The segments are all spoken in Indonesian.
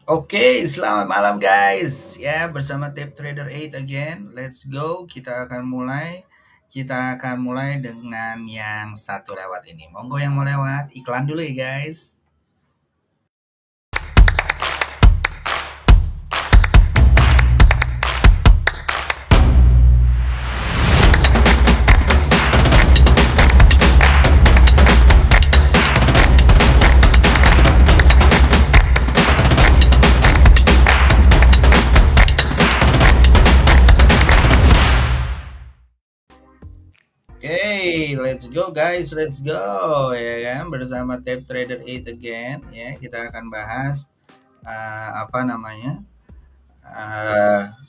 Oke, selamat malam guys. Ya, bersama Tape Trader 8 again. Let's go. Kita akan mulai dengan yang satu lewat ini. Monggo yang mau lewat, iklan dulu ya guys. Oke, let's go guys, let's go ya kan bersama Tape Trader 8 again ya. Kita akan bahas apa namanya?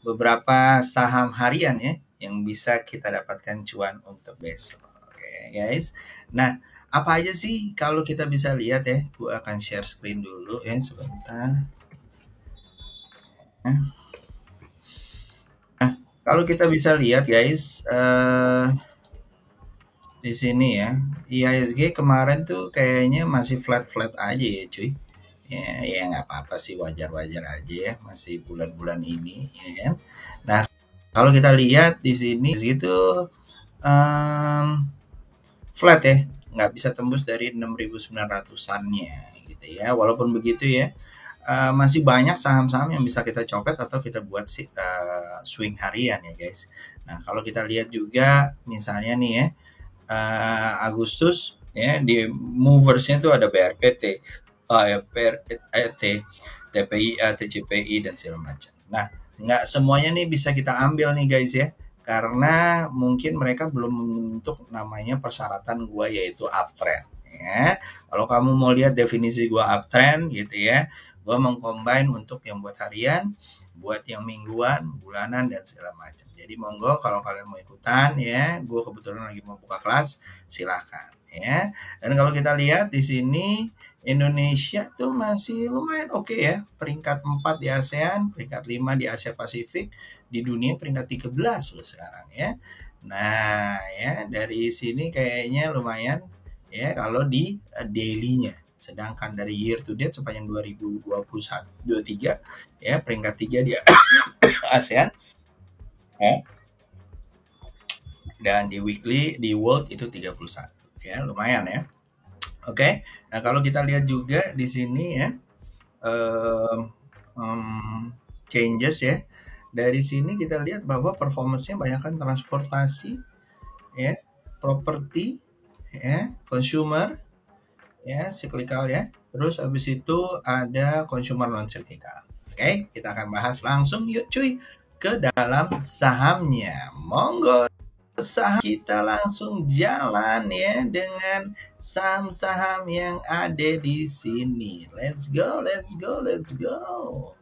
Beberapa saham harian ya yang bisa kita dapatkan cuan untuk besok. Oke, guys. Nah, apa aja sih kalau kita bisa lihat ya? Gue akan share screen dulu ya sebentar. Nah, kalau kita bisa lihat guys, di sini ya, IHSG kemarin tuh kayaknya masih flat-flat aja ya cuy. Ya nggak apa-apa sih, wajar-wajar aja ya, masih bulan-bulan ini ya kan. Nah, kalau kita lihat di sini gitu um, flat ya, nggak bisa tembus dari 6.900-annya gitu ya. Walaupun begitu ya, masih banyak saham-saham yang bisa kita copet atau kita buat swing harian ya guys. Nah, kalau kita lihat juga misalnya nih ya, Agustus ya di moversnya tuh ada BRPT, PRT, TPIA, TCPI dan segala macam. Nah, nggak semuanya nih bisa kita ambil nih guys ya, karena mungkin mereka belum membentuk namanya persyaratan gua yaitu uptrend ya. Kalau kamu mau lihat definisi gua uptrend gitu ya, gua mengcombine untuk yang buat harian, buat yang mingguan, bulanan dan segala macam. Jadi monggo kalau kalian mau ikutan ya, gue kebetulan lagi mau buka kelas, silahkan ya. Dan kalau kita lihat di sini Indonesia tuh masih lumayan oke ya, peringkat 4 di ASEAN, peringkat 5 di Asia Pasifik, di dunia peringkat 13 loh sekarang ya. Nah, ya dari sini kayaknya lumayan ya kalau di daily-nya. Sedangkan dari year to date sepanjang 2021 23 ya peringkat 3 di ASEAN ya. Dan di weekly di world itu 31 ya, lumayan ya. Oke. Nah, kalau kita lihat juga di sini ya um, changes ya. Dari sini kita lihat bahwa performance-nya banyak kan transportasi ya, properti ya, consumer ya, cyclical ya. Terus habis itu ada consumer non cyclical. Oke, kita akan bahas langsung yuk cuy ke dalam sahamnya. Monggo saham kita langsung jalan ya dengan saham-saham yang ada di sini. Let's go, let's go, let's go.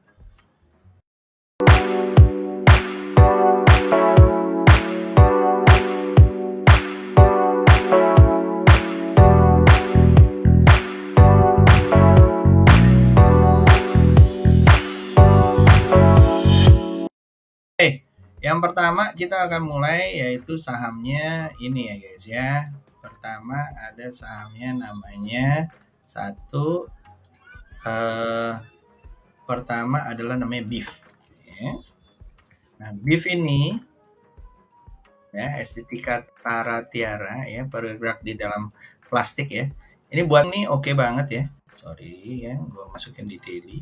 Yang pertama kita akan mulai yaitu sahamnya ini ya guys ya. Pertama ada sahamnya namanya satu pertama adalah namanya BIF ya. Nah, BIF ini ya Estetika Tara Tiara ya, bergerak di dalam plastik ya. Ini buat nih oke banget ya. Sorry ya, gua masukin di daily.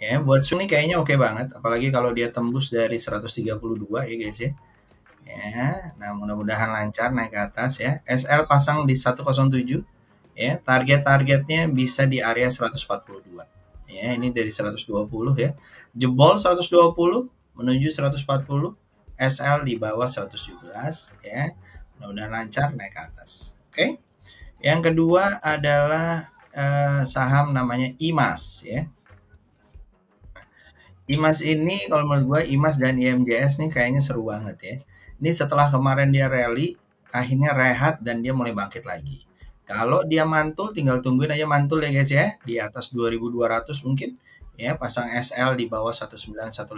Ya, buat swing nih kayaknya oke banget, apalagi kalau dia tembus dari 132 ya guys ya. Ya, nah mudah-mudahan lancar naik ke atas ya. SL pasang di 107 ya. Target-targetnya bisa di area 142. Ya, ini dari 120 ya. Jebol 120 menuju 140, SL di bawah 117 ya. Mudah-mudahan lancar naik ke atas. Oke. Yang kedua adalah saham namanya IMAS ya. IMAS ini kalau menurut gue IMAS dan IMJS nih kayaknya seru banget ya. Ini setelah kemarin dia rally, akhirnya rehat dan dia mulai bangkit lagi. Kalau dia mantul, tinggal tungguin aja mantul ya guys ya, di atas 2200 mungkin ya, pasang SL di bawah 1915.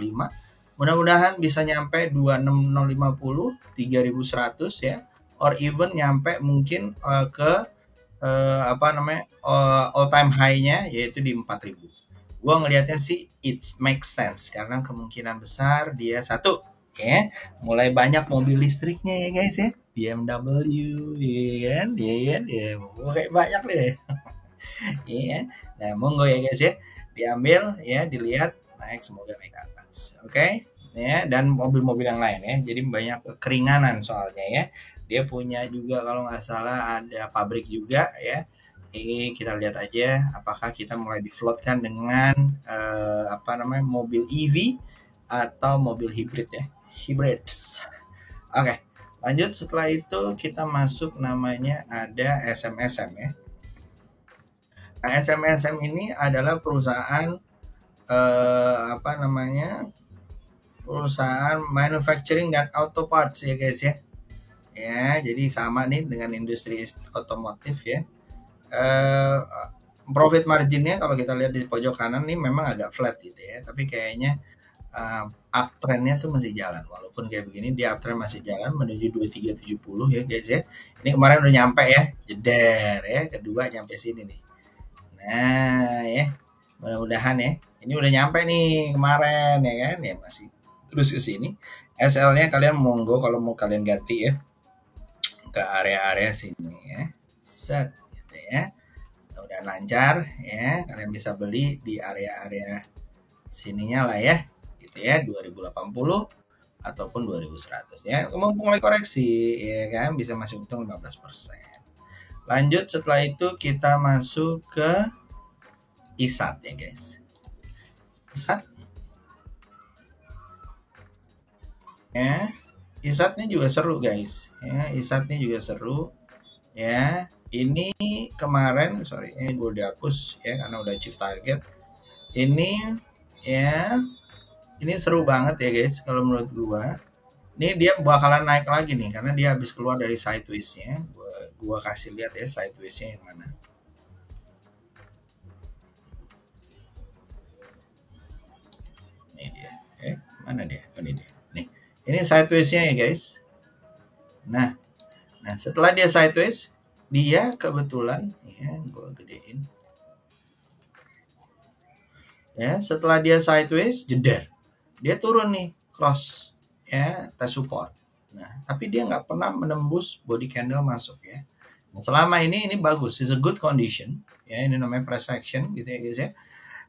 Mudah-mudahan bisa nyampe 26050, 3100 ya, or even nyampe mungkin ke apa namanya all time high-nya yaitu di 4000. Gue ngelihatnya sih it makes sense karena kemungkinan besar dia satu ya mulai banyak mobil listriknya ya guys ya, BMW ya kan, ya kan, ya kayak banyak deh. Iya. Nah, monggo ya guys ya, diambil ya, dilihat, naik, semoga naik ke atas. Oke. Ya, dan mobil-mobil yang lain ya. Jadi banyak keringanan soalnya ya. Dia punya juga kalau nggak salah ada pabrik juga ya. Ini kita lihat aja apakah kita mulai difloatkan dengan apa namanya mobil EV atau mobil hibrid ya. Hybrids. Oke. Lanjut setelah itu kita masuk namanya ada SMSM ya. Nah, SMSM ini adalah perusahaan apa namanya? Perusahaan manufacturing dan auto parts ya guys ya. Ya, jadi sama nih dengan industri otomotif ya. Eh profit marginnya kalau kita lihat di pojok kanan nih memang agak flat gitu ya, tapi kayaknya uptrendnya tuh masih jalan, walaupun kayak begini dia uptrend masih jalan menuju 2370 ya guys ya. Ini kemarin udah nyampe ya, jeder ya, kedua nyampe sini nih. Nah, ya. Mudah-mudahan ya. Ini udah nyampe nih kemarin ya kan, ya masih terus ke sini. SL-nya kalian monggo kalau mau kalian ganti ya ke area-area sini ya. Set gitu ya. Udah lancar ya, kalian bisa beli di area-area sininya lah ya. Gitu ya, 2080 ataupun 2100 ya. Mau mulai koreksi ya kan, bisa masih untung 15%. Lanjut setelah itu kita masuk ke ISAT ya guys. ISAT ya, ISATnya juga seru guys ya, ISATnya juga seru ya. Ini kemarin sorry ini gue udah hapus ya karena udah achieve target. Ini ya, ini seru banget ya guys kalau menurut gua. Ini dia bakalan naik lagi nih karena dia habis keluar dari sideways-nya. Gua kasih lihat ya sideways-nya yang mana. Ini dia. Mana dia? Oh, ini dia. Nih. Ini sideways-nya ya guys. Nah, setelah dia sideways, dia kebetulan ya gua gedein. Ya, setelah dia sideways, jeder. Dia turun nih, cross ya, test support. Nah, tapi dia nggak pernah menembus body candle masuk ya. Nah, selama ini bagus, is a good condition ya, ini namanya price action gitu ya guys ya.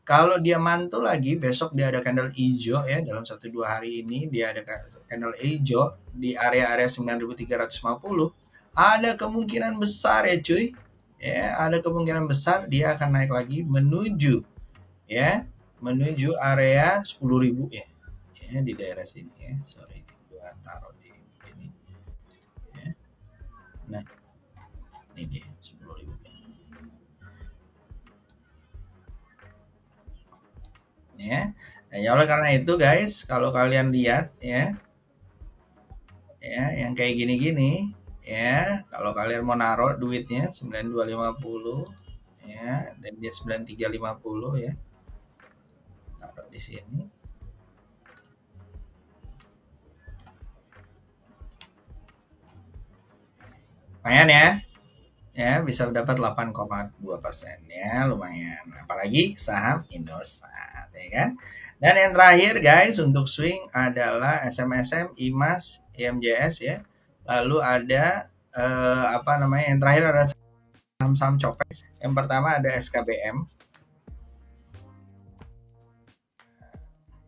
Kalau dia mantul lagi, besok dia ada candle hijau ya, dalam 1-2 hari ini dia ada candle hijau di area-area 9350, ada kemungkinan besar ya cuy. Ya, ada kemungkinan besar dia akan naik lagi menuju ya, menuju area 10.000 ya. Ya, di daerah sini ya. Sorry, gua taruh di ini ya. Nah, ini dia 10.000. Ya. Nah, ya oleh karena itu guys, kalau kalian lihat ya, yang kayak gini-gini ya, kalau kalian mau naruh duitnya 9250 ya, dan dia 9350 ya, taruh di sini. Lumayan ya, bisa dapat 8,2% ya, lumayan. Apalagi saham Indosat ya kan. Dan yang terakhir guys untuk swing adalah SMSM, IMAS, IMJS ya. Lalu ada apa namanya, yang terakhir ada saham-saham copet. Yang pertama ada SKBM.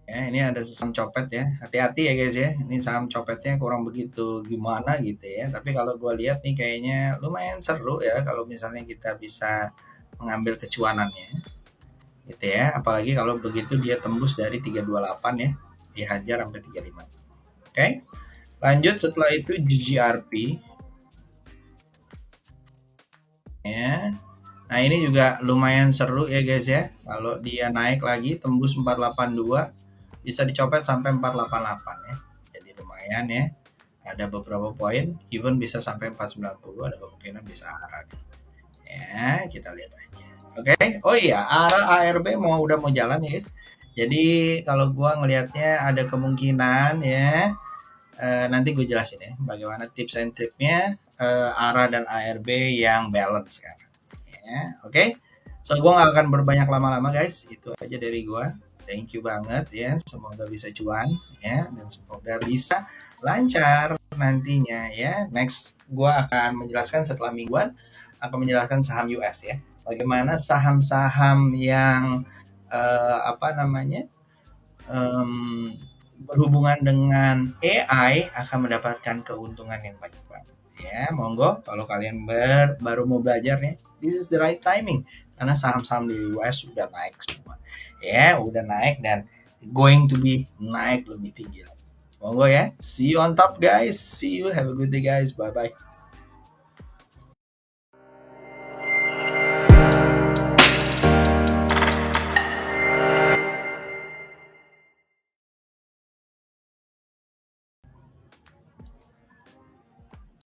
Ya, ini ada saham copet ya. Hati-hati ya guys ya. Ini saham copetnya kurang begitu gimana gitu ya. Tapi kalau gue lihat nih kayaknya lumayan seru ya kalau misalnya kita bisa mengambil kecuanannya. Gitu ya. Apalagi kalau begitu dia tembus dari 328 ya. Dihajar sampai 35. Oke. Lanjut setelah itu GGRP. Ya. Nah, ini juga lumayan seru ya guys ya. Kalau dia naik lagi tembus 482, bisa dicopet sampai 488 ya. Jadi lumayan ya. Ada beberapa poin, even bisa sampai 490, ada kemungkinan bisa arah. Ya, kita lihat aja. Oke. Oh iya, arah ARB udah mau jalan ya guys. Jadi kalau gua ngelihatnya ada kemungkinan ya, nanti gue jelasin ya bagaimana tips and triknya ARA dan ARB yang balance sekarang. Ya, oke. So gue nggak akan berbanyak lama-lama guys, itu aja dari gue. Thank you banget ya, semoga bisa cuan ya, dan semoga bisa lancar nantinya ya. Next gue akan menjelaskan setelah mingguan, akan menjelaskan saham US ya. Bagaimana saham-saham yang apa namanya berhubungan dengan AI akan mendapatkan keuntungan yang banyak banget. Ya, monggo kalau kalian baru mau belajar nih, this is the right timing karena saham-saham di US sudah naik semua. Ya, udah naik dan going to be naik lebih tinggi lagi. Monggo ya. See you on top guys. See you. Have a good day guys. Bye bye.